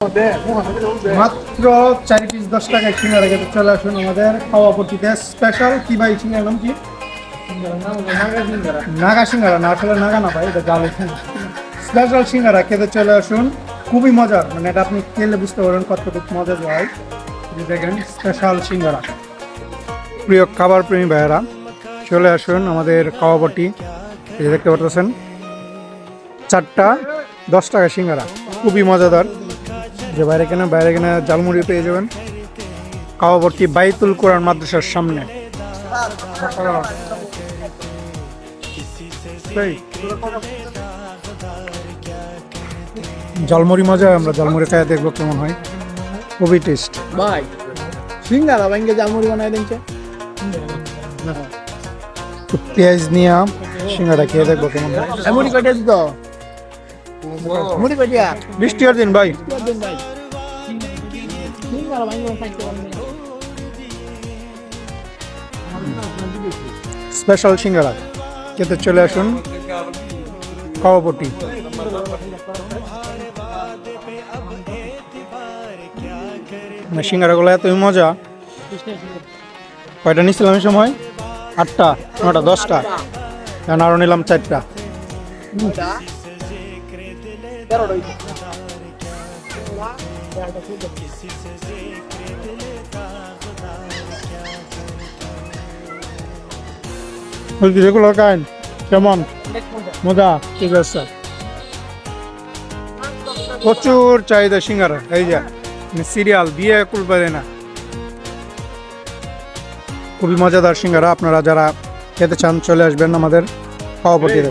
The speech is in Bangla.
মাত্র 4 পিস 10 টাকায় সিঙ্গারা খেতে চলে আসুন আমাদের খাওয়া পট্টিতে। স্পেশাল কি ভাই সিঙ্গার নাম কি? নাগা সিঙ্গারা না, আসলে নাগা না ভাই, এটা জাল। স্পেশাল সিঙ্গারা খেতে চলে আসুন, খুবই মজার, মানে এটা আপনি খেলে বুঝতে পারবেন কতটুকু মজা হয়। দেখেন স্পেশাল সিঙ্গারা। প্রিয় খাবার প্রেমী ভাইয়েরা চলে আসুন আমাদের খাওয়া পট্টি, এই যে দেখতে পাচ্ছেন 4টা 10 টাকা সিঙ্গারা, খুবই মজাদার। যে বাইরে কেনা জালমুড়ি পেয়ে যাবেন। কাওয়াবর্তী বাইতুল কোরআন মাদ্রাসার সামনে। জালমুড়ি মজা, আমরা জালমুড়ি খাই দেখবো কেমন হয়, খুবই টেস্ট ভাই। সিঙ্গারা ভাঙ্গে জালমুড়ি বানাই দিনছে, পেঁয়াজ নিয়ে সিঙ্গারা খেয়ে দেখবো কেমন হয়। মুড়ি কটে দিত, মুড়ি কটিয়া বৃষ্টির দিন ভাই। ভাই সিঙ্গারা ভাঙ্গে খাইতে পারবেন। স্পেশাল সিঙ্গারা খেতে চলে আসুন কাওয়াপট্টি। মানে সিঙ্গারাগুলো এতই মজা। কয়টা নিচ্ছিলাম এই সময়? 8টা 9টা 10টা, কারণ আরও নিলাম 4টা। রেগুলার কাইন কেমন মজা? ঠিক আছে, প্রচুর চাহিদা সিঙ্গারা, এই যে সিরিয়াল দিয়ে কুলবে না। খুবই মজাদার সিঙ্গারা, আপনারা যারা খেতে চান চলে আসবেন আমাদের খাওয়া পট্টিতে।